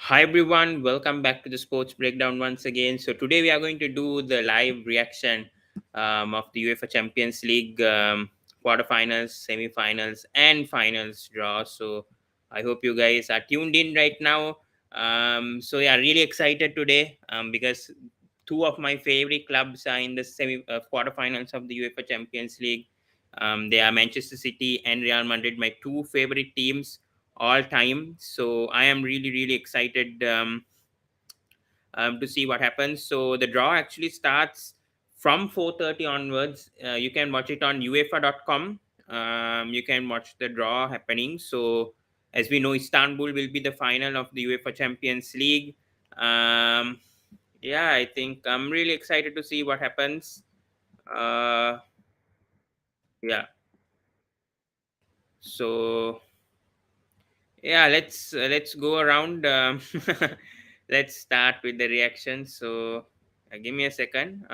Hi everyone, welcome back to the Sports Breakdown once again. So today we are going to do the live reaction of the UEFA Champions League quarterfinals, semifinals, and finals draw. So I hope you guys are tuned in right now. So yeah, really excited today because two of my favorite clubs are in the semi quarterfinals of the UEFA Champions League. They are Manchester City and Real Madrid, my two favorite teams all time. So I am really excited to see what happens. So the draw actually starts from 4:30 onwards. You can watch it on UEFA.com. You can watch the draw happening. So as we know, Istanbul will be the final of the UEFA Champions League. Um, yeah, I think I'm really excited to see what happens. Uh, yeah. So yeah, let's go around. Let's start with the reaction. So give me a second.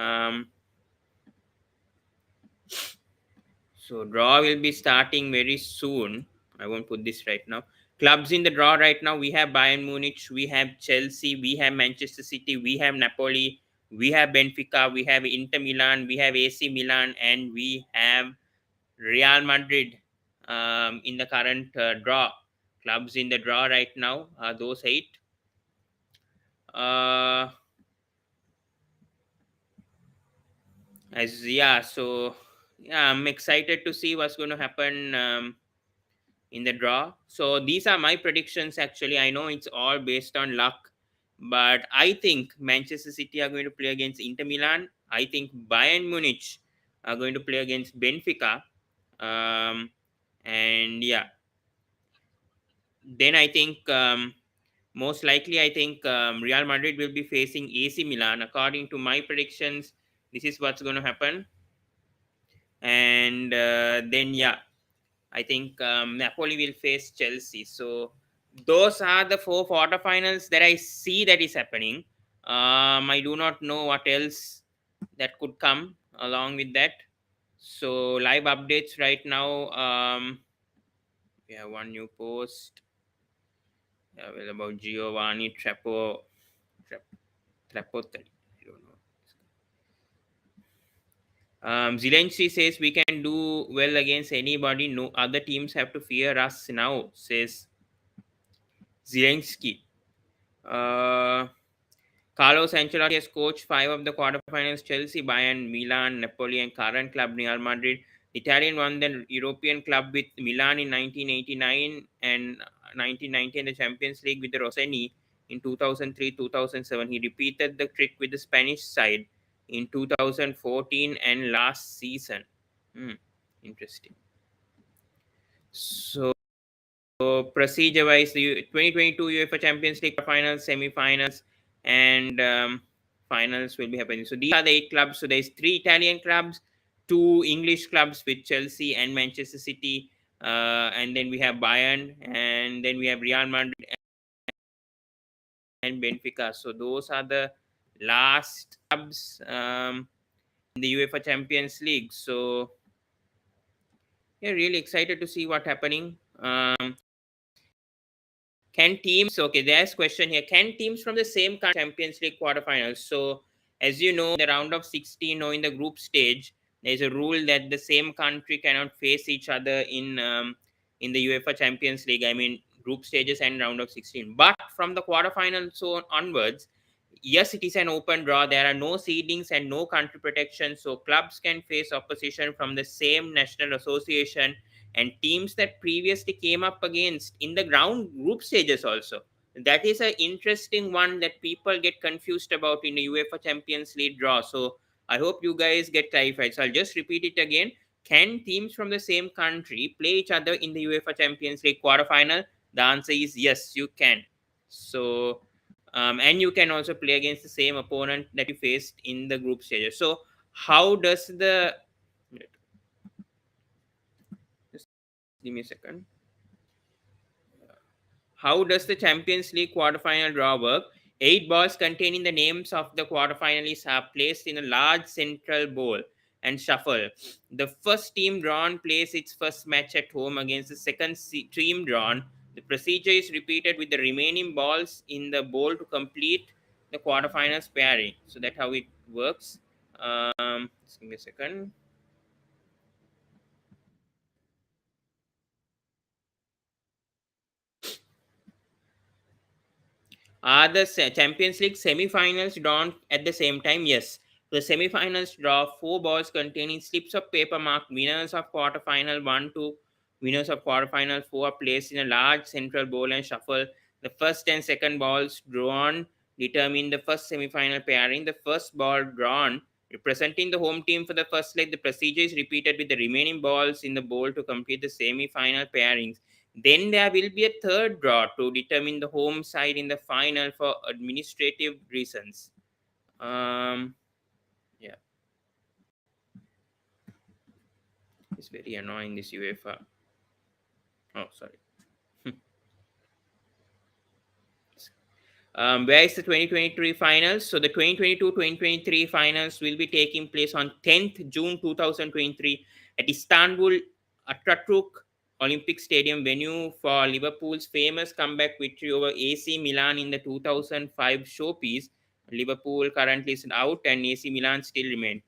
So draw will be starting very soon. I won't put this right now. Clubs in the draw right now, we have Bayern Munich, we have Chelsea, we have Manchester City, we have Napoli, we have Benfica, we have Inter Milan, we have AC Milan, and we have Real Madrid in the current draw. Clubs in the draw right now are those eight. Uh, so yeah, I'm excited to see what's going to happen in the draw. So these are my predictions. Actually, I know it's all based on luck, but I think Manchester City are going to play against Inter Milan. I think Bayern Munich are going to play against Benfica. Um, and yeah, then I think most likely I think Real Madrid will be facing AC Milan. According to my predictions, this is what's going to happen. And then yeah, I think Napoli will face Chelsea. So those are the four quarterfinals that I see that is happening. I do not know what else that could come along with that. So live updates right now. We have one new post. Well, about Giovanni Trapattoni. I don't know. Zelensky says we can do well against anybody. No other teams have to fear us now, says Zelensky. Uh, Carlos Ancelotti has coached five of the quarterfinals: Chelsea, Bayern, Milan, Napoli, and current club Real Madrid. The Italian won the European club with Milan in 1989 and 1990 in the Champions League with the Rossini in 2003-2007. He repeated the trick with the Spanish side in 2014 and last season. Interesting. So procedure-wise, the 2022 UEFA Champions League finals, semi-finals, and finals will be happening. So these are the eight clubs. So there's three Italian clubs, two English clubs with Chelsea and Manchester City, and then we have Bayern, and then we have Real Madrid and Benfica. So those are the last clubs in the UEFA Champions League. So yeah, really excited to see what's happening. Can teams, okay, there's question here. Can teams from the same country Champions League quarterfinals? So, as you know, the round of 16 or in the group stage, there's a rule that the same country cannot face each other in the UEFA Champions League. I mean, group stages and round of 16. But from the quarterfinals so onwards, yes, it is an open draw. There are no seedings and no country protection. So clubs can face opposition from the same national association and teams that previously came up against in the ground group stages also. That is an interesting one that people get confused about in the UEFA Champions League draw. So I hope you guys get clarified. So I'll just repeat it again. Can teams from the same country play each other in the UEFA Champions League quarterfinal? The answer is yes, you can. So and you can also play against the same opponent that you faced in the group stages. So how does the just give me a second. How does the Champions League quarterfinal draw work? 8 balls containing the names of the quarterfinalists are placed in a large central bowl and shuffled. The first team drawn plays its first match at home against the second team drawn The procedure is repeated with the remaining balls in the bowl to complete the quarterfinals pairing. So that's how it works. Just give me a second. Are the Champions League semi-finals drawn at the same time? Yes. The semi-finals draw 4 balls containing slips of paper marked winners of quarterfinal 1 to winners of quarterfinal 4 are placed in a large central bowl and shuffle. The first and second balls drawn determine the first semi-final pairing. The first ball drawn representing the home team for the first leg. The procedure is repeated with the remaining balls in the bowl to complete the semi-final pairings. Then there will be a third draw to determine the home side in the final for administrative reasons. Yeah, it's very annoying, this UEFA. Oh, sorry. Where is the 2023 finals? So the 2022-2023 finals will be taking place on 10th June 2023 at Istanbul Ataturk Olympic Stadium, venue for Liverpool's famous comeback victory over AC Milan in the 2005 showpiece. Liverpool currently is out and AC Milan still remain.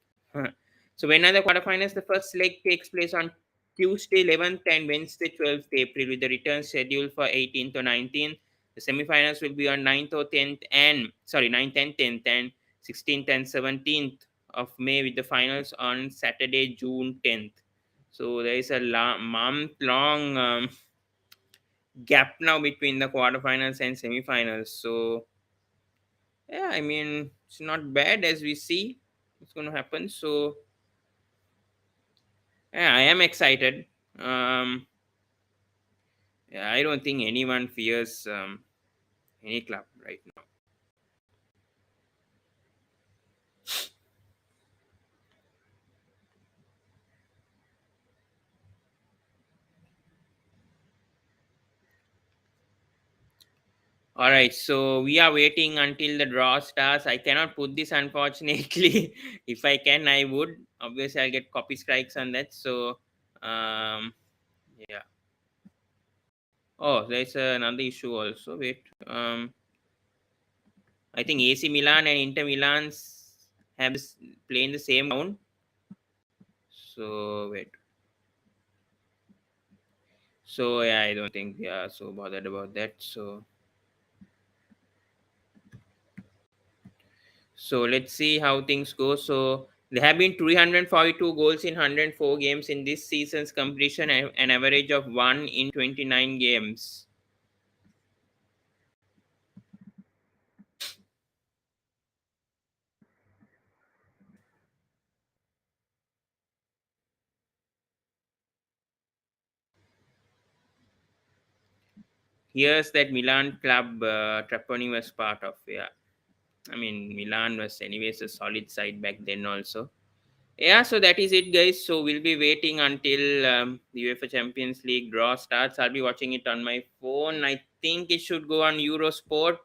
So when are the quarterfinals? The first leg takes place on Tuesday 11th and Wednesday 12th April with the return scheduled for 18th or 19th. The semifinals will be on 9th or 10th and 9th and 10th and 16th and 17th of May with the finals on Saturday, June 10th. So there is a month-long gap now between the quarterfinals and semifinals. So yeah, I mean it's not bad as we see what's going to happen. So yeah, I am excited. Yeah, I don't think anyone fears any club right now. All right, so we are waiting until the draw starts. I cannot put this unfortunately. If I can, I would. Obviously, I'll get copy strikes on that. So, yeah. Oh, there's another issue also. Wait. I think AC Milan and Inter Milan's have playing the same round. So wait. So yeah, I don't think they are so bothered about that. So let's see how things go. So there have been 342 goals in 104 games in this season's competition, and an average of 1 in 29 games. Here's that Milan club Trapani was part of. Yeah, I mean Milan was anyways a solid side back then also. Yeah, so that is it, guys. So we'll be waiting until the UEFA Champions League draw starts. I'll be watching it on my phone. I think it should go on Eurosport.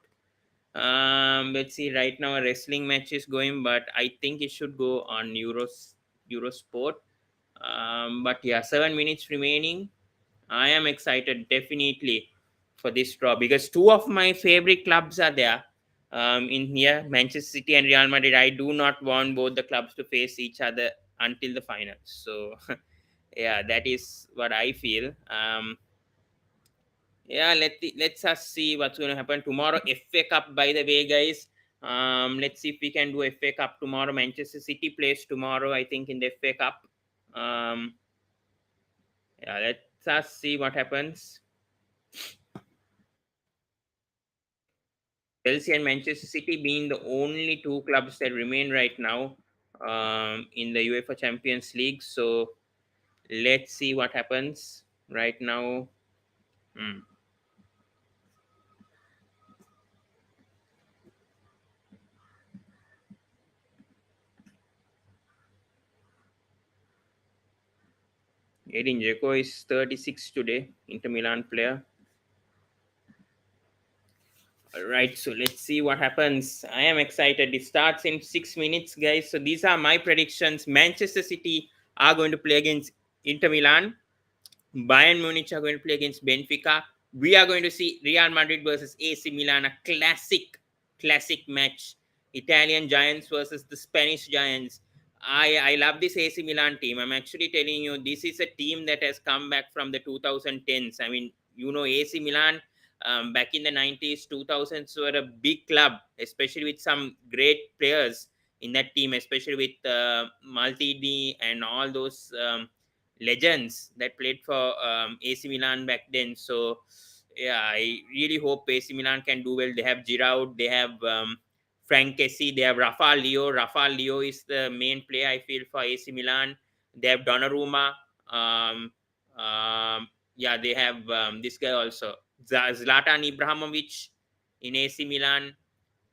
Let's see. Right now, a wrestling match is going, but I think it should go on Eurosport. But yeah, 7 minutes remaining. I am excited definitely for this draw because two of my favorite clubs are there. In here, Manchester City and Real Madrid. I do not want both the clubs to face each other until the finals. So yeah, that is what I feel. Yeah, let's us see what's going to happen tomorrow. FA Cup, by the way, guys. Let's see if we can do FA Cup tomorrow. Manchester City plays tomorrow, I think, in the FA Cup. Um, yeah, let's us see what happens. Chelsea and Manchester City being the only two clubs that remain right now in the UEFA Champions League. So let's see what happens right now. Hmm. Edin Dzeko is 36 today, Inter Milan player. All right, so let's see what happens. I am excited. It starts in 6 minutes, guys. So these are my predictions. Manchester City are going to play against Inter Milan. Bayern Munich are going to play against Benfica. we are going to see Real Madrid versus AC Milan, a classic match. Italian giants versus the Spanish giants. I love this AC Milan team. I'm actually telling you, this is a team that has come back from the 2010s. I mean, AC Milan back in the 90s, 2000s were a big club, especially with some great players in that team, especially with Maldini and all those legends that played for AC Milan back then. So yeah, I really hope AC Milan can do well. They have Giroud, they have Frank Kessie, they have Rafa Leo. Rafa Leo is the main player I feel for AC Milan. They have Donnarumma. Um, um, yeah, they have this guy also, Zlatan Ibrahimovic in AC Milan.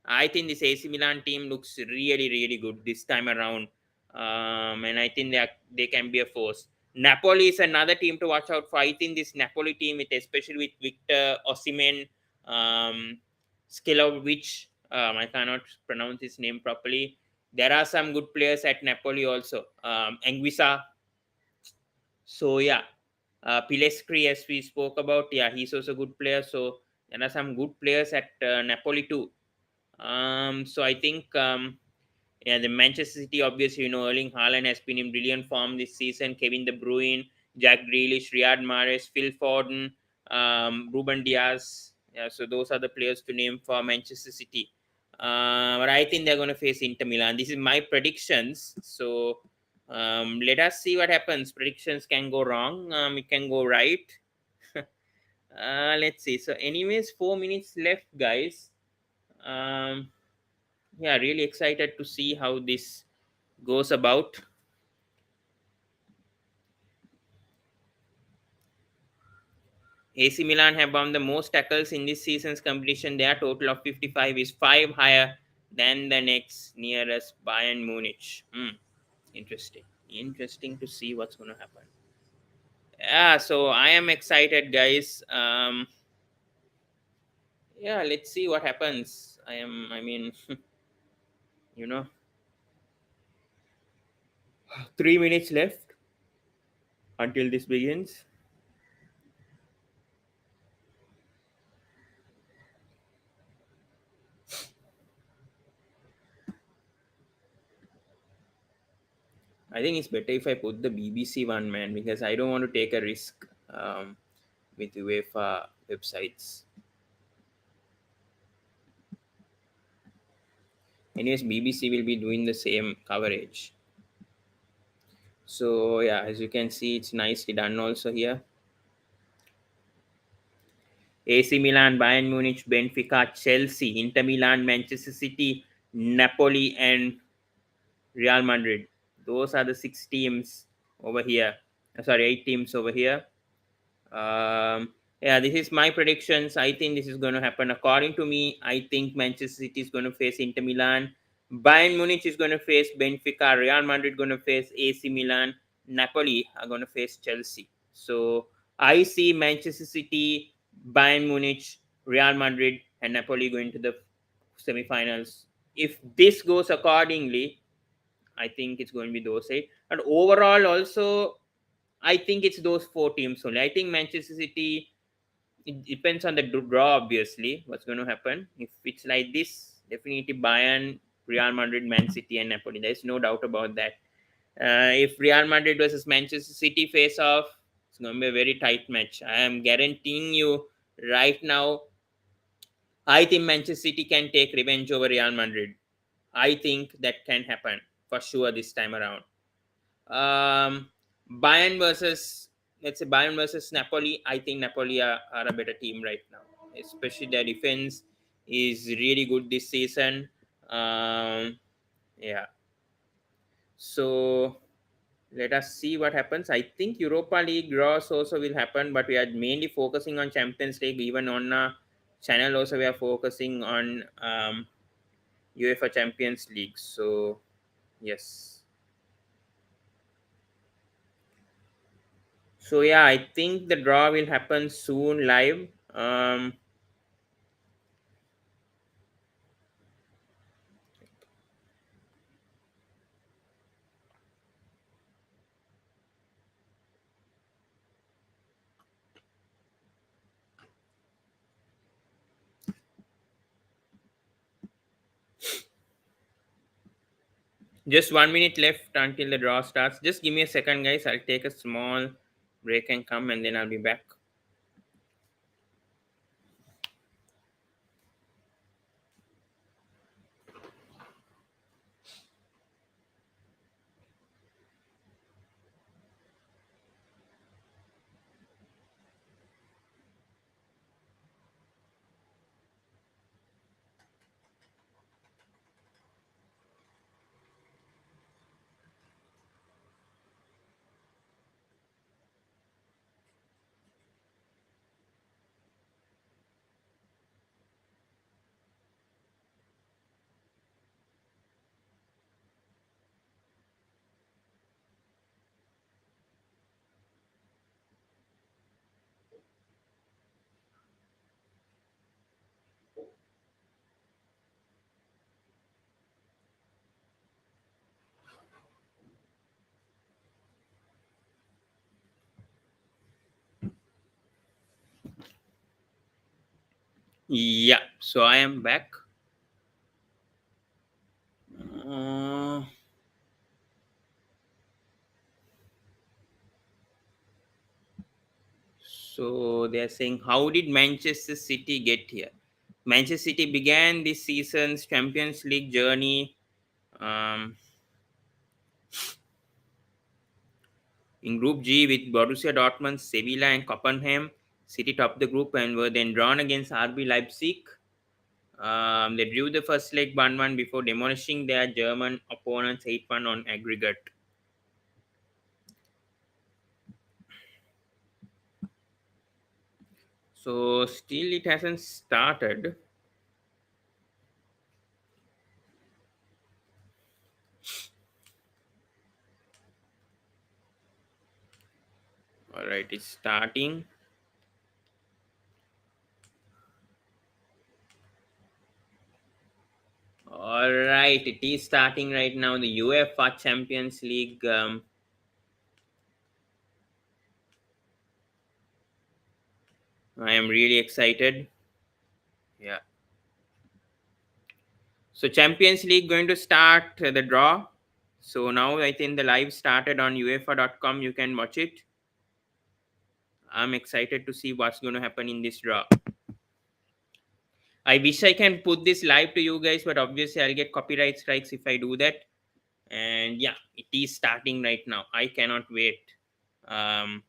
I think this AC Milan team looks really good this time around, and I think they can be a force. Napoli is another team to watch out for. I think this Napoli team, especially with Victor Osimhen, um, Skilovic, I cannot pronounce his name properly. There are some good players at Napoli also. Anguissa. So yeah, Pilestri, as we spoke about, yeah, he's also a good player. So there are some good players at Napoli too. So I think yeah, the Manchester City, obviously, Erling Haaland has been in brilliant form this season. Kevin De Bruyne, Jack Grealish, Riyad Mahrez, Phil Foden, Ruben Diaz. Yeah, so those are the players to name for Manchester City. But I think they're going to face Inter Milan. This is my predictions. So let us see what happens. Predictions can go wrong. It can go right. Let's see. So, anyways, 4 minutes left, guys. Um, yeah, really excited to see how this goes about. AC Milan have won the most tackles in this season's competition. Their total of 55 is 5 higher than the next nearest, Bayern Munich. Interesting. Interesting to see what's going to happen. Yeah, so I am excited, guys. Yeah, let's see what happens. I mean, you know, 3 minutes left until this begins. I think it's better if I put the BBC one, man, because I don't want to take a risk with UEFA websites. Anyways, BBC will be doing the same coverage. So yeah, as you can see, it's nicely done also here. AC Milan, Bayern Munich, Benfica, Chelsea, Inter Milan, Manchester City, Napoli, and Real Madrid. Those are the 6 teams over here. Sorry, 8 teams over here. Yeah, this is my predictions. I think this is going to happen. According to me, I think Manchester City is going to face Inter Milan. Bayern Munich is going to face Benfica. Real Madrid going to face AC Milan. Napoli are going to face Chelsea. So I see Manchester City, Bayern Munich, Real Madrid, and Napoli going to the semifinals. If this goes accordingly, I think it's going to be those 8. And overall, also, I think it's those 4 teams only. I think Manchester City, it depends on the draw, obviously, what's going to happen. If it's like this, definitely Bayern, Real Madrid, Man City, and Napoli. There's no doubt about that. If Real Madrid versus Manchester City face off, it's going to be a very tight match. I am guaranteeing you right now, I think Manchester City can take revenge over Real Madrid. I think that can happen for sure this time around. Um, Bayern versus, let's say, Bayern versus Napoli. I think Napoli are a better team right now, especially their defense is really good this season. Yeah, so let us see what happens. I think Europa League draws also will happen, but we are mainly focusing on Champions League. Even on a channel, also we are focusing on UEFA Champions League. So yes. So yeah, I think the draw will happen soon live. Just 1 minute left until the draw starts. Just give me a second, guys. I'll take a small break and come, and then I'll be back. Yeah, so I am back. Uh, so they are saying, how did Manchester City get here? Manchester City began this season's Champions League journey um, in Group G with Borussia Dortmund, Sevilla, and Copenhagen. City topped the group and were then drawn against RB Leipzig. They drew the first leg 1-1 before demolishing their German opponents 8-1 on aggregate. So still it hasn't started. All right, it's starting. All right, it is starting right now. The UEFA Champions League. I am really excited. Yeah. So Champions League going to start the draw. So now I think the live started on UEFA.com. You can watch it. I'm excited to see what's going to happen in this draw. I wish I can put this live to you guys, but obviously I'll get copyright strikes if I do that. And yeah, it is starting right now. I cannot wait. Um,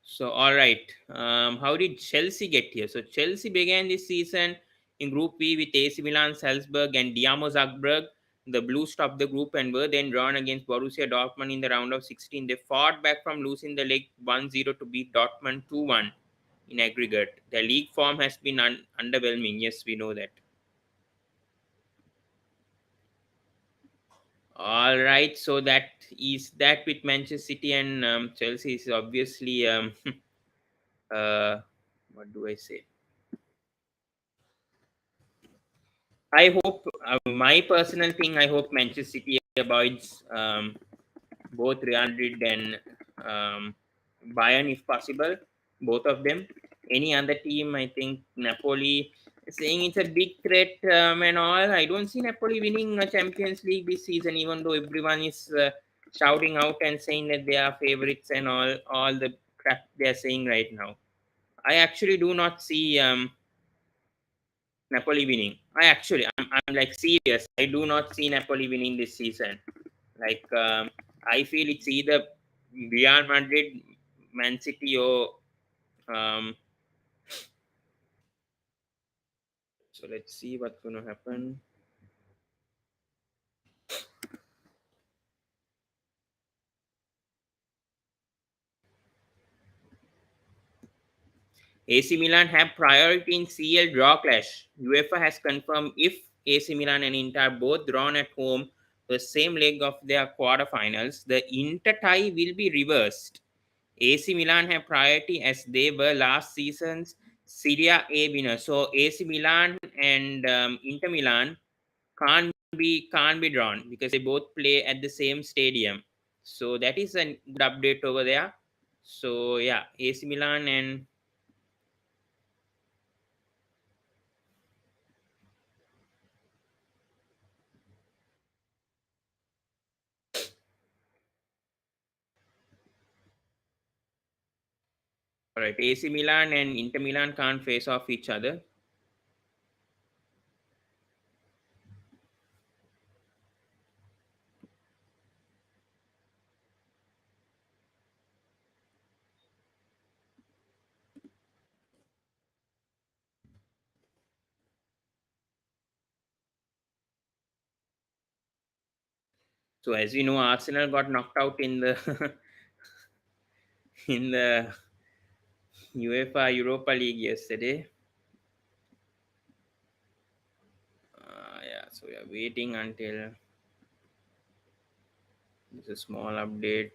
so all right, how did Chelsea get here? So Chelsea began this season in Group B with AC Milan, Salzburg, and Dinamo Zagreb. The Blues topped the group and were then drawn against Borussia Dortmund in the round of 16. They fought back from losing the leg 1-0 to beat Dortmund 2-1 in aggregate. Their league form has been underwhelming. Yes, we know that. All right, so that is that with Manchester City and Chelsea is obviously what do I say? I hope my personal thing. I hope Manchester City avoids both Real Madrid and Bayern if possible, both of them. Any other team, I think Napoli saying it's a big threat and all. I don't see Napoli winning a Champions League this season, even though everyone is shouting out and saying that they are favorites and all the crap they are saying right now. I actually do not see Napoli winning. I'm like serious. I do not see Napoli winning this season. Like I feel it's either Real Madrid, Man City, or um, so let's see what's going to happen. AC Milan have priority in CL draw clash. UEFA has confirmed if AC Milan and Inter are both drawn at home the same leg of their quarterfinals, the Inter tie will be reversed. AC Milan have priority as they were last season's Serie A winner. So AC Milan and Inter Milan can't be drawn because they both play at the same stadium. So that is a good update over there. So yeah, AC Milan and All right, AC Milan and Inter Milan can't face off each other. So as we know, Arsenal got knocked out in the in the UEFA Europa League yesterday. Yeah, so we are waiting until there's a small update.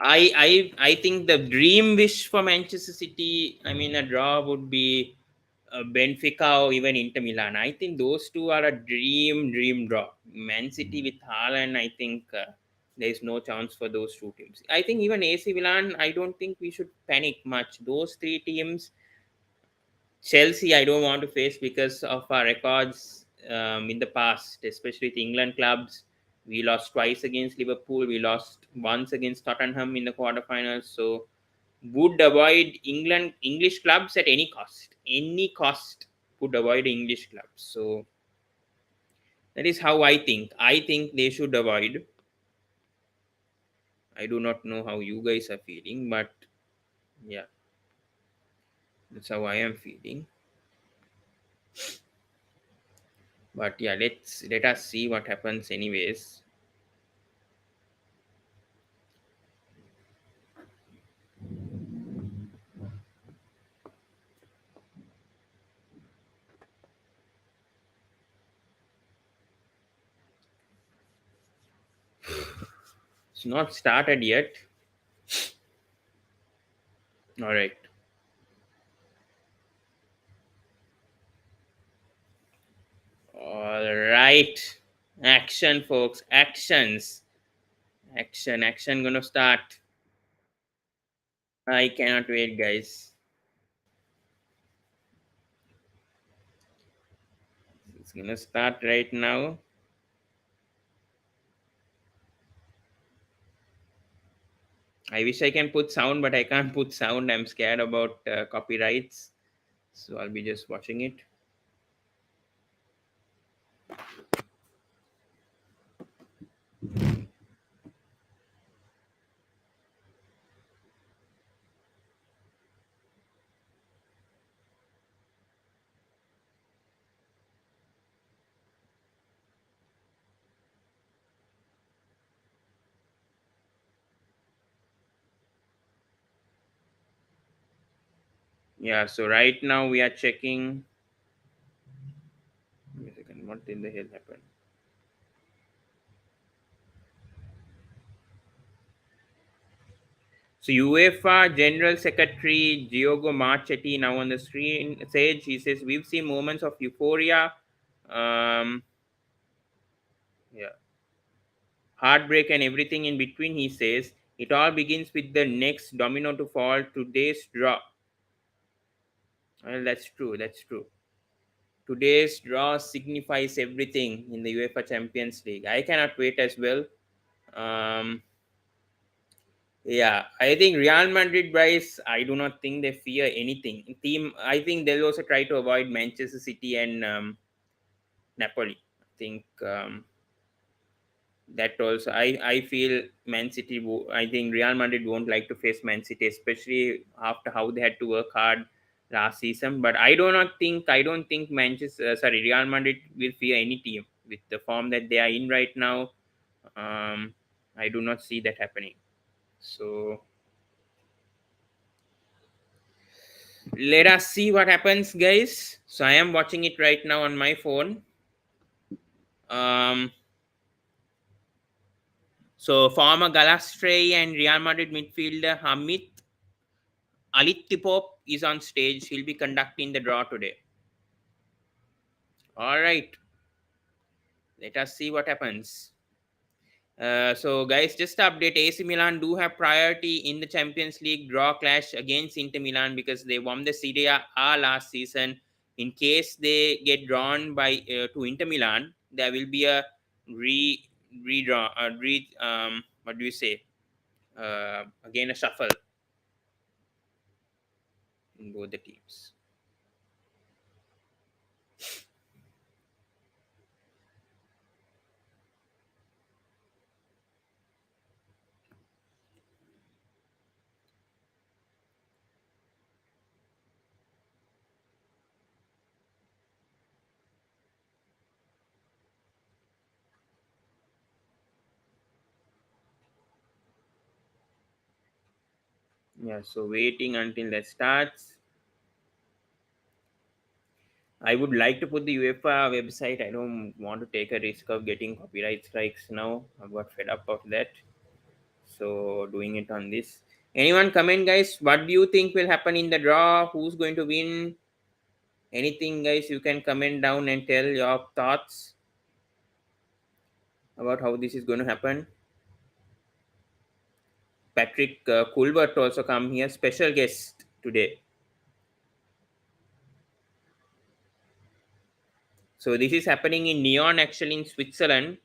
I think the dream wish for Manchester City, I mean, a draw would be Benfica or even Inter Milan. I think those two are a dream draw. Man City with Haaland, I think there is no chance for those two teams. I think even AC Milan, I don't think we should panic much. Those three teams, Chelsea, I don't want to face because of our records in the past, especially with England clubs. We lost twice against Liverpool. We lost once against Tottenham in the quarterfinals. So would avoid England English clubs at any cost. Any cost would avoid English clubs. So that is how I think. I think they should avoid. I do not know how you guys are feeling, but yeah, that's how I am feeling. But yeah, let us see what happens anyways. It's not started yet. All right. All right. Action, folks. Actions. Action gonna start. I cannot wait, guys. It's gonna start right now. I wish I can put sound, but I can't put sound. I'm scared about copyrights. So I'll be just watching it. Yeah, so right now we are checking. Wait a second, what in the hell happened? So UEFA General Secretary Diogo Marchetti now on the screen stage. He says we've seen moments of euphoria, um, yeah, heartbreak, and everything in between. He says it all begins with the next domino to fall. Today's draw. Well, that's true. That's true. Today's draw signifies everything in the UEFA Champions League. I cannot wait as well. Um, Yeah, I think Real Madrid, Bryce, I do not think they fear anything. Team, I think they'll also try to avoid Manchester City and Napoli. I think that also, I feel Man City, I think Real Madrid won't like to face Man City, especially after how they had to work hard last season. But I don't think Real Madrid will fear any team with the form that they are in right now. Um, I do not see that happening. So let us see what happens, guys. So I am watching it right now on my phone. um so former Galatasaray and Real Madrid midfielder Hamid Alitipop is on stage. He'll be conducting the draw today. All right, let us see what happens. So guys, just to update, AC Milan do have priority in the Champions League draw clash against Inter Milan because they won the Serie A last season. In case they get drawn by to Inter Milan, there will be a redraw. What do you say? Again, a shuffle in both the teams. Yeah, so waiting until that starts. I would like to put the UEFA website. I don't want to take a risk of getting copyright strikes now. I've got fed up of that. So doing it on this. Anyone comment, guys? What do you think will happen in the draw? Who's going to win? Anything, guys? You can comment down and tell your thoughts about how this is going to happen. Patrick Kulbert also come here, special guest today. So this is happening in Neon, actually, in Switzerland.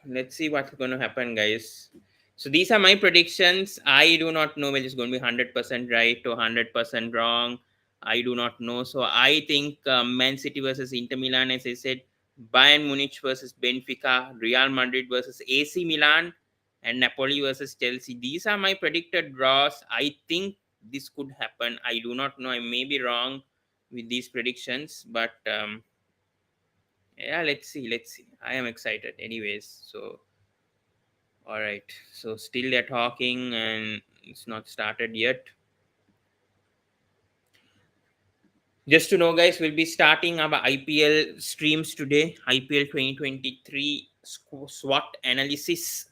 Let's see what's going to happen, guys. So these are my predictions. I do not know whether it's going to be 100% right or 100% wrong. I do not know. So I think Man City versus Inter Milan, as I said, Bayern Munich versus Benfica, Real Madrid versus AC Milan, and Napoli versus Chelsea. These are my predicted draws. I think this could happen. I do not know. I may be wrong with these predictions, but yeah, let's see. Let's see. I am excited, anyways. So all right, so still they're talking and it's not started yet. Just to know, guys, we'll be starting our IPL streams today. IPL 2023 SWOT analysis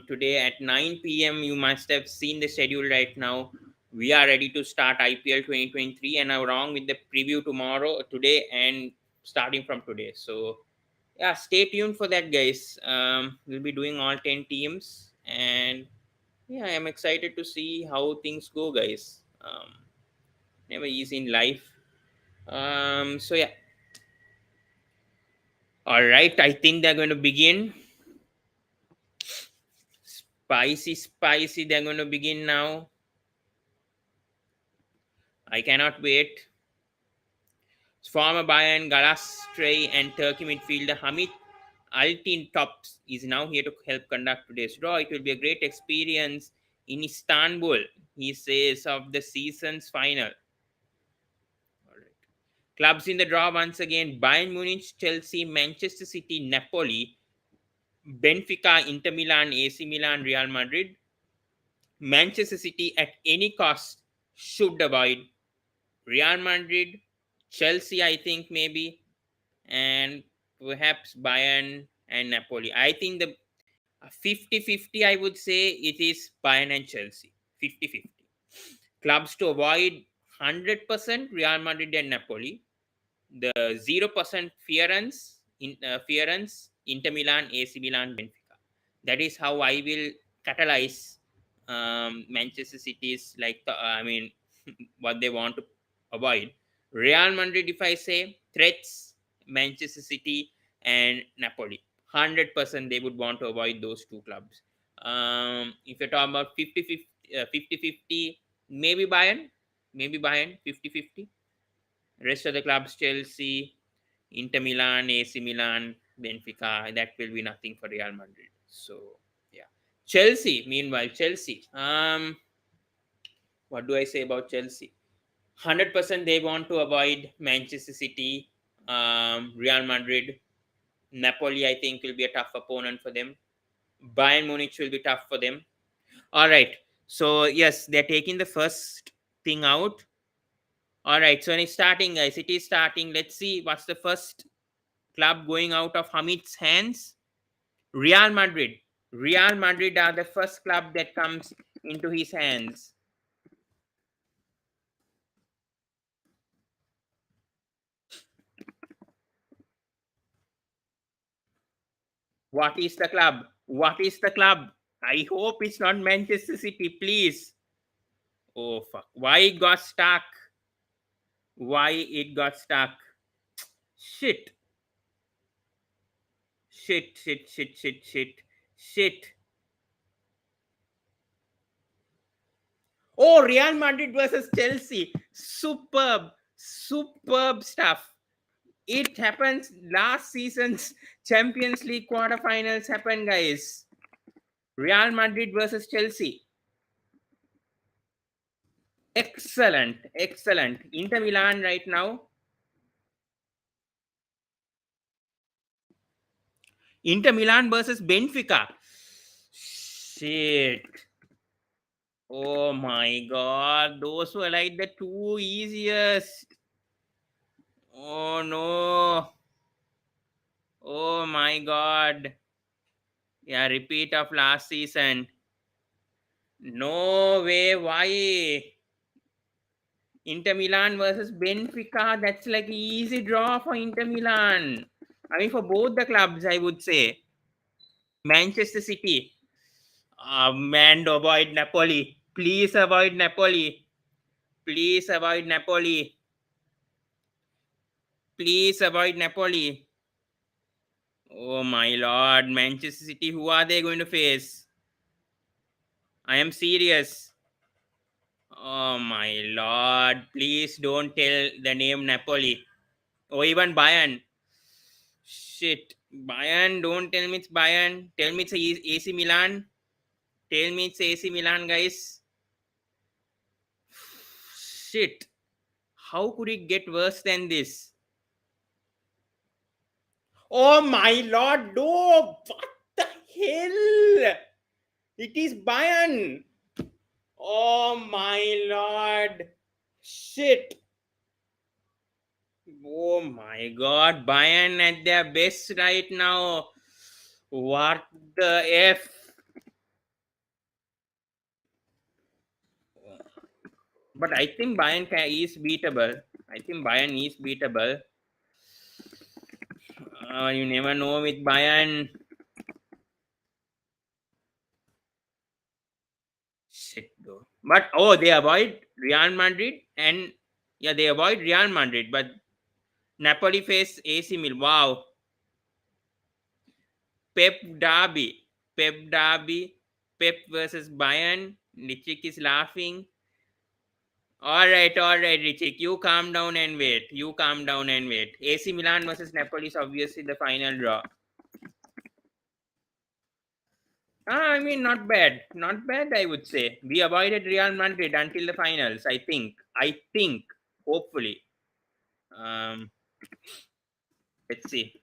today at 9 p.m. You must have seen the schedule right now. We are ready to start IPL 2023 and along with the preview today, and starting from today. So yeah, stay tuned for that, guys. We'll be doing all 10 teams, and yeah, I'm excited to see how things go, guys. Never easy in life. So yeah, all right, I think they're going to begin. Spicy, they're going to begin now. I cannot wait. Former Bayern Galatasaray and Turkey midfielder Hamit Altin Tops is now here to help conduct today's draw. It will be a great experience in Istanbul, he says, of the season's final. All right. Clubs in the draw once again: Bayern Munich, Chelsea, Manchester City, Napoli, Benfica, Inter Milan, AC Milan, Real Madrid. Manchester City at any cost should avoid. Real Madrid, Chelsea, I think maybe, and perhaps Bayern and Napoli. I think the 50-50, I would say it is Bayern and Chelsea. 50-50. Clubs to avoid: 100% Real Madrid and Napoli. The 0% fearance Inter Milan, AC Milan, Benfica. That is how I will catalyze Manchester City's, like what they want to avoid. Real Madrid, if I say threats, Manchester City and Napoli, 100% they would want to avoid those two clubs. If you're talking about 50-50, maybe Bayern 50-50. Rest of the clubs: Chelsea, Inter Milan, AC Milan, Benfica. That will be nothing for Real Madrid. So yeah. Chelsea, meanwhile, Chelsea. What do I say about Chelsea? 100% they want to avoid Manchester City, Real Madrid, Napoli. I think will be a tough opponent for them. Bayern Munich will be tough for them. All right. So yes, they're taking the first thing out. All right. So it's starting, guys. It is starting. Let's see what's the first club going out of Hamid's hands. Real Madrid. Real Madrid are the first club that comes into his hands. What is the club? What is the club? I hope it's not Manchester City, please. Oh, fuck. Why it got stuck? Why it got stuck? Shit. Shit, shit, shit, shit, shit, shit. Oh, Real Madrid versus Chelsea. Superb, superb stuff. It happens last season's Champions League quarterfinals happened, guys. Real Madrid versus Chelsea. Excellent, excellent. Inter Milan right now. Inter Milan versus Benfica. Shit. Oh my god. Those were like the two easiest. Oh no. Oh my god. Yeah, repeat of last season. No way. Why? Inter Milan versus Benfica. That's like an easy draw for Inter Milan. I mean, for both the clubs, I would say. Manchester City. Man, avoid Napoli. Please avoid Napoli. Please avoid Napoli. Please avoid Napoli. Oh my lord. Manchester City, who are they going to face? I am serious. Oh my lord. Please don't tell the name Napoli. Or even Bayern. Shit. Bayern, don't tell me it's Bayern. Tell me it's AC Milan. Tell me it's AC Milan, guys. Shit. How could it get worse than this? Oh my lord, no! What the hell? It is Bayern. Oh my lord. Shit. Oh my god, Bayern at their best right now. What the F? But I think Bayern is beatable. I think Bayern is beatable. You never know with Bayern. Shit though. But oh, they avoid Real Madrid and yeah, they avoid Real Madrid. But Napoli face AC Milan. Wow. Pep Derby. Pep Derby. Pep versus Bayern. Nichik is laughing. All right, Richik. You calm down and wait. You calm down and wait. AC Milan versus Napoli is obviously the final draw. I mean, not bad. Not bad, I would say. We avoided Real Madrid until the finals, I think. I think. Hopefully. Um, let's see.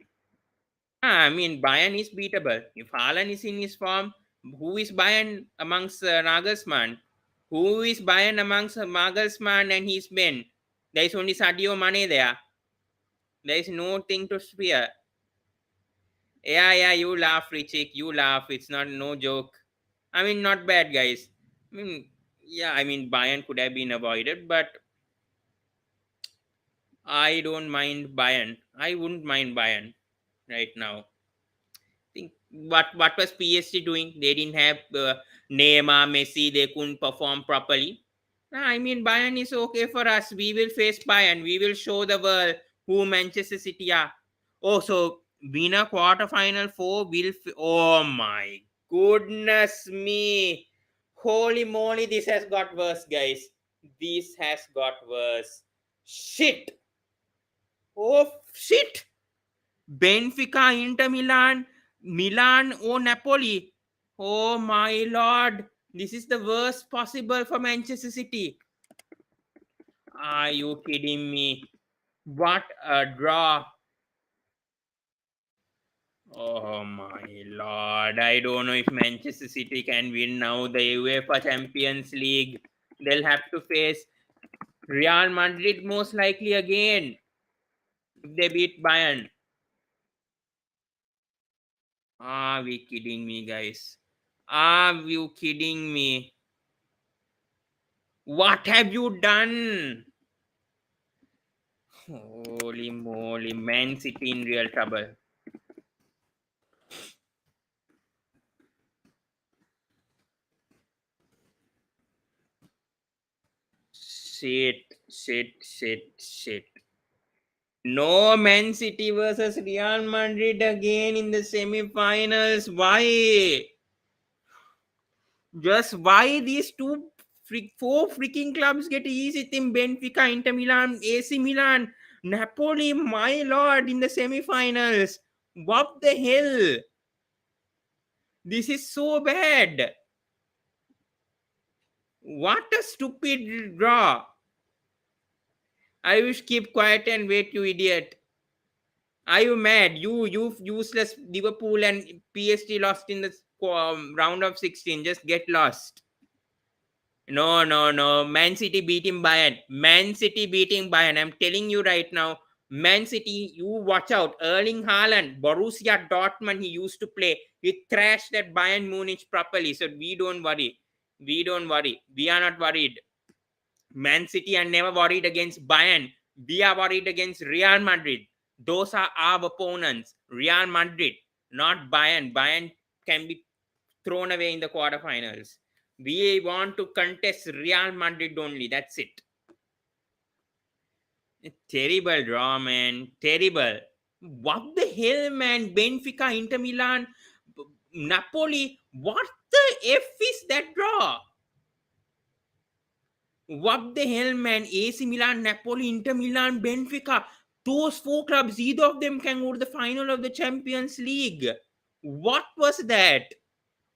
I mean, Bayern is beatable. If Haaland is in his form, who is Bayern amongst Nagelsmann? Who is Bayern amongst Nagelsmann and his men? There is only Sadio Mane there. There is no thing to fear. Yeah, you laugh, Richik. You laugh. It's not no joke. I mean, not bad, guys. I mean, yeah, I mean, Bayern could have been avoided, but I don't mind Bayern. I wouldn't mind Bayern right now. Think what was PSG doing? They didn't have Neymar, Messi. They couldn't perform properly. I mean, Bayern is okay for us. We will face Bayern. We will show the world who Manchester City are. Oh, so winner quarterfinal four will. Oh my goodness me! Holy moly! This has got worse, guys. This has got worse. Shit! Oh shit! Benfica, Inter Milan, Milan or Napoli. Oh my lord. This is the worst possible for Manchester City. Are you kidding me? What a draw. Oh my lord. I don't know if Manchester City can win now the UEFA Champions League. They'll have to face Real Madrid most likely again if they beat Bayern. Are we kidding me, guys? Are you kidding me? What have you done? Holy moly, Man City in real trouble. Shit, shit, shit, shit. No, Man City versus Real Madrid again in the semi-finals. Why? Just why these four freaking clubs get easy thing? Benfica, Inter Milan, AC Milan, Napoli, my lord, in the semi-finals. What the hell? This is so bad. What a stupid draw. I wish keep quiet and wait, you idiot. Are you mad? You useless Liverpool and PSG lost in the round of 16. Just get lost. No, no, no. Man City beating Bayern. Man City beating Bayern. I'm telling you right now. Man City, you watch out. Erling Haaland, Borussia Dortmund, he used to play. He thrashed that Bayern Munich properly. So we don't worry. We don't worry. We are not worried. Man City are never worried against Bayern. We are worried against Real Madrid. Those are our opponents. Real Madrid, not Bayern. Bayern can be thrown away in the quarterfinals. We want to contest Real Madrid only. That's it. Terrible draw, man. Terrible. What the hell, man? Benfica, Inter Milan, Napoli. What the F is that draw? What the hell, man? AC Milan, Napoli, Inter Milan, Benfica. Those four clubs, either of them can go to the final of the Champions League. What was that?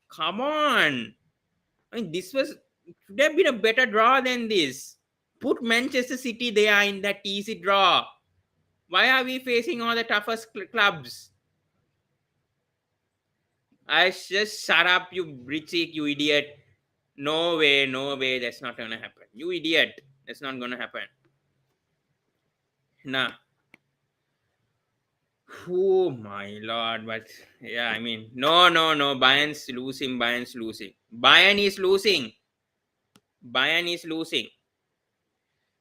Come on. I mean, this should have been a better draw than this. Put Manchester City there in that easy draw. Why are we facing all the toughest clubs? I just shut up, you Richie, you idiot. No way, that's not gonna happen. You idiot. That's not gonna happen. Nah. Oh my lord, but yeah, I mean, no. Bayern's losing. Bayern is losing. Bayern is losing.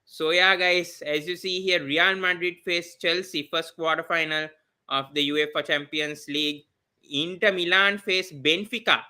So yeah, guys, as you see here, Real Madrid face Chelsea first quarterfinal of the UEFA Champions League. Inter Milan face Benfica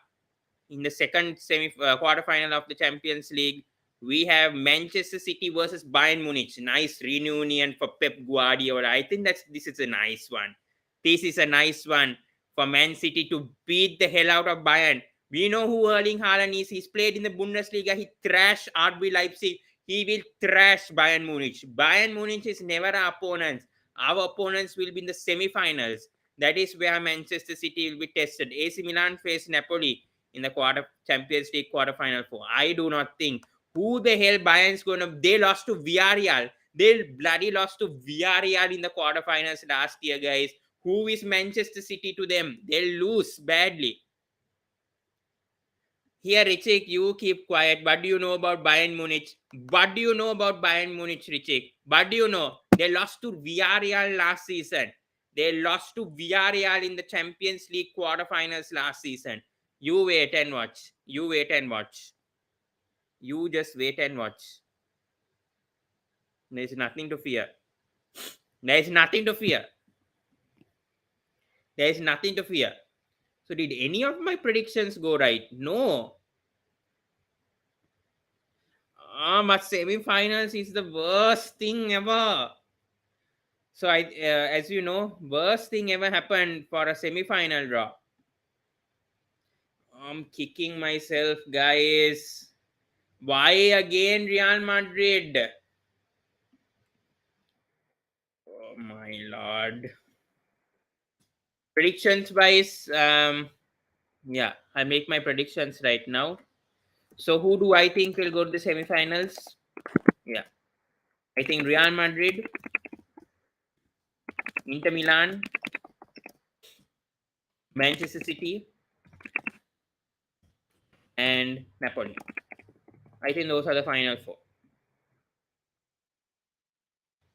in the second quarterfinal of the Champions League. We have Manchester City versus Bayern Munich. Nice reunion for Pep Guardiola. I think this is a nice one. This is a nice one for Man City to beat the hell out of Bayern. We know who Erling Haaland is. He's played in the Bundesliga. He thrashed RB Leipzig. He will thrash Bayern Munich. Bayern Munich is never our opponents. Our opponents will be in the semi-finals. That is where Manchester City will be tested. AC Milan face Napoli in the Champions League quarterfinal 4. I do not think. Who the hell Bayern's gonna? They lost to Villarreal. They bloody lost to Villarreal in the quarterfinals last year, guys. Who is Manchester City to them? They'll lose badly. Here, Richik, you keep quiet. What do you know about Bayern Munich? What do you know about Bayern Munich, Richik? What do you know? They lost to Villarreal last season. They lost to Villarreal in the Champions League quarterfinals last season. You wait and watch. You wait and watch. You just wait and watch. There's nothing to fear. There's nothing to fear. There's nothing to fear. So did any of my predictions go right? No. But semi-finals is the worst thing ever. So as you know, worst thing ever happened for a semi-final draw. I'm kicking myself, guys. Why again Real Madrid? Oh my lord. Predictions wise, yeah, I make my predictions right now. So who do I think will go to the semi-finals? Yeah, I think Real Madrid, Inter Milan, Manchester City, and Napoli. I think those are the final four.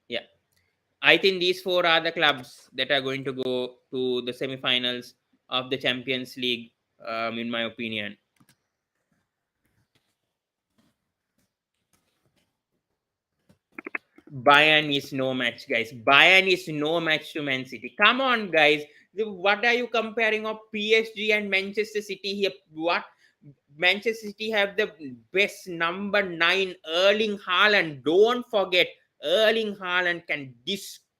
Yeah, I think these four are the clubs that are going to go to the semi-finals of the Champions League, in my opinion. Bayern is no match, guys. Bayern is no match to Man City. Come on, guys. What are you comparing of PSG and Manchester City here? What? Manchester City have the best number 9, Erling Haaland. Don't forget, Erling Haaland can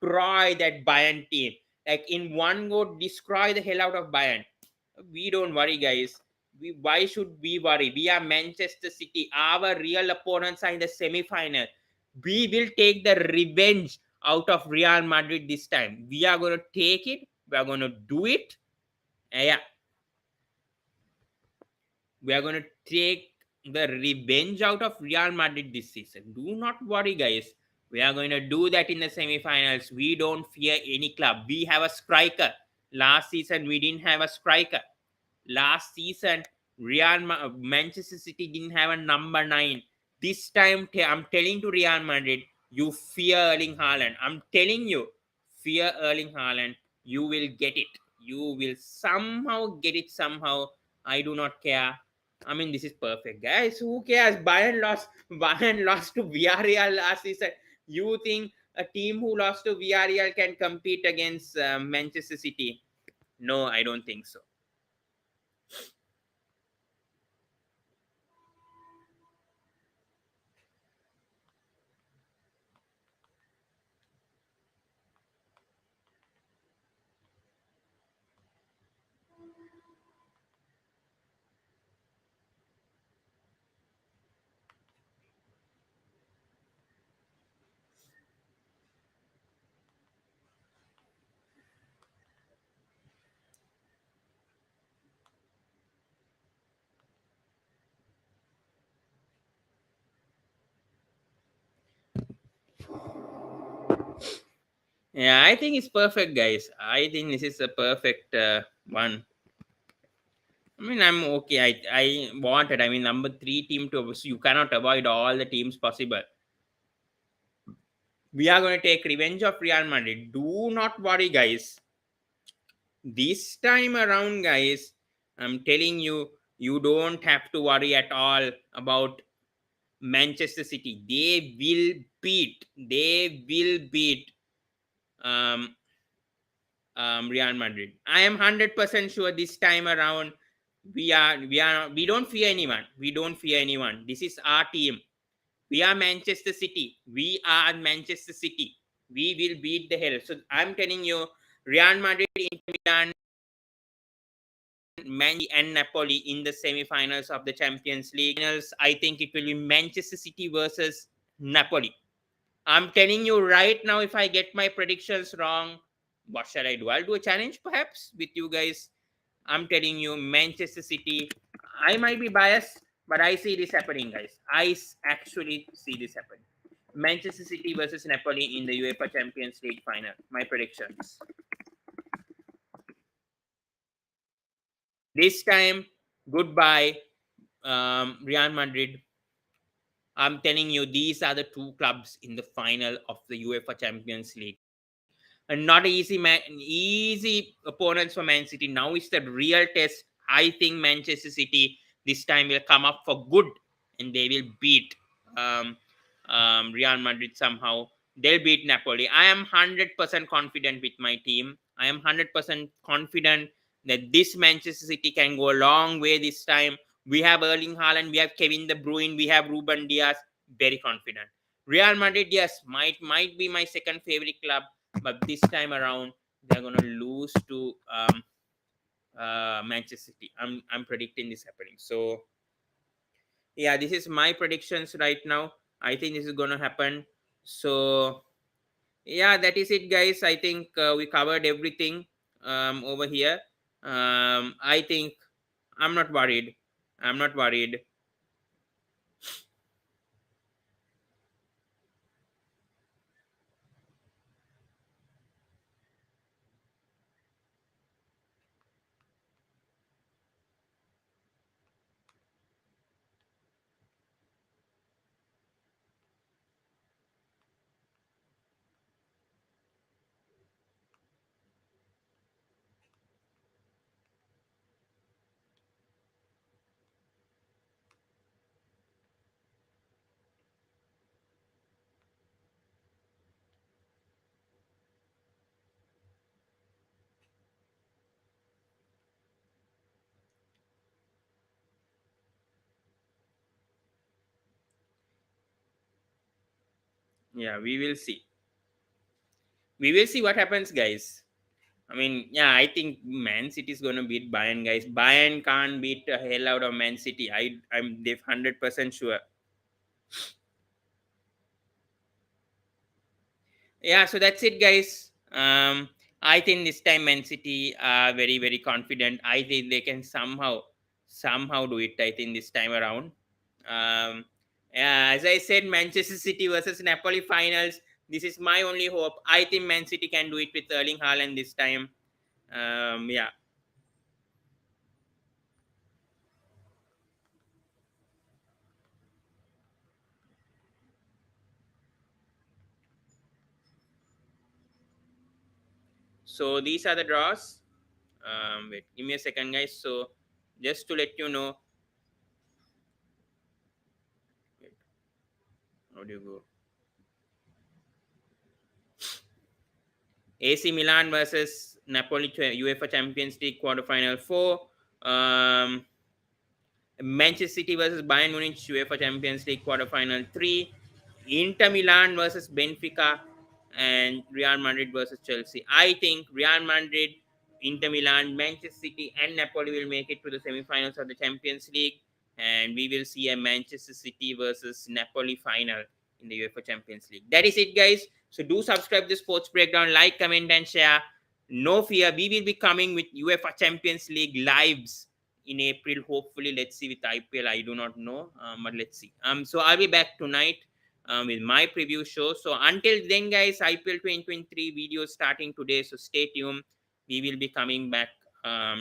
destroy that Bayern team. Like in one go, destroy the hell out of Bayern. We don't worry, guys. Why should we worry? We are Manchester City. Our real opponents are in the semi-final. We will take the revenge out of Real Madrid this time. We are going to take it. We are going to do it. Yeah, we are going to take the revenge out of Real Madrid this season. Do not worry, guys. We are going to do that in the semi-finals. We don't fear any club. We have a striker. Last season, we didn't have a striker. Last season, Manchester City didn't have a number 9. This time, I'm telling to Real Madrid, you fear Erling Haaland. I'm telling you, fear Erling Haaland. You will get it. You will somehow get it somehow. I do not care. I mean, this is perfect, guys. Who cares? Bayern lost. Bayern lost to Villarreal last season. You think a team who lost to Villarreal can compete against Manchester City? No, I don't think so. Yeah, I think it's perfect, guys. I think this is a perfect one. I mean, I'm okay. I wanted. I mean, number 3 team to. So you cannot avoid all the teams possible. We are going to take revenge of Real Madrid. Do not worry, guys. This time around, guys, I'm telling you, you don't have to worry at all about Manchester City. They will beat. They will beat. Um, Real Madrid. I am 100% sure this time around we don't fear anyone. We don't fear anyone. This is our team. We are Manchester City. We are Manchester City. We will beat the hell. So I'm telling you, Real Madrid, Inter Milan, and Napoli in the semi-finals of the Champions League. Finals, I think it will be Manchester City versus Napoli. I'm telling you right now, if I get my predictions wrong, what shall I do? I'll do a challenge perhaps with you guys. I'm telling you, Manchester City. I might be biased, but I see this happening, guys. Actually see this happening. Manchester City versus Napoli in the UEFA Champions League final. My predictions. This time, goodbye, Real Madrid. I'm telling you, these are the two clubs in the final of the UEFA Champions League. And not easy opponents for Man City. Now is the real test. I think Manchester City this time will come up for good and they will beat um, Real Madrid somehow. They'll beat Napoli. I am 100% confident with my team. I am 100% confident that this Manchester City can go a long way this time. We have Erling Haaland, we have Kevin De Bruyne, we have Ruben Diaz. Very confident. Real Madrid, yes, might be my second favorite club, but this time around they're gonna lose to Manchester City. I'm predicting this happening. So yeah, this is my predictions right now. I think this is gonna happen. So yeah, that is it, guys. I think we covered everything over here. I think I'm not worried. I'm not worried. Yeah, we will see. We will see what happens, guys. I mean, yeah, I think Man City is gonna beat Bayern, guys. Bayern can't beat the hell out of Man City. I'm 100% sure. Yeah, so that's it, guys. I think this time Man City are very, very confident. I think they can somehow do it. I think this time around. Yeah, as I said, Manchester City versus Napoli finals. This is my only hope. I think Man City can do it with Erling Haaland this time. Yeah. So these are the draws. Wait, give me a second, guys. So just to let you know, wait, how do you go? AC Milan versus Napoli UEFA Champions League Quarterfinal 4. Um, Manchester City versus Bayern Munich UEFA Champions League Quarterfinal 3. Inter Milan versus Benfica, and Real Madrid versus Chelsea. I think Real Madrid, Inter Milan, Manchester City, and Napoli will make it to the semifinals of the Champions League, and we will see a Manchester City versus Napoli final in the UEFA Champions League. That is it, guys. So do subscribe to Sports Breakdown, like, comment, and share. No fear, we will be coming with UEFA Champions League lives in April. Hopefully, let's see with IPL. I do not know, but let's see. So I'll be back tonight with my preview show. So until then, guys, IPL 2023 video starting today. So stay tuned. We will be coming back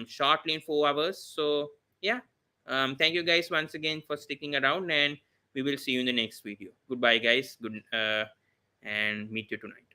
shortly in 4 hours. So yeah, thank you guys once again for sticking around, and we will see you in the next video. Goodbye, guys. Good and meet you tonight.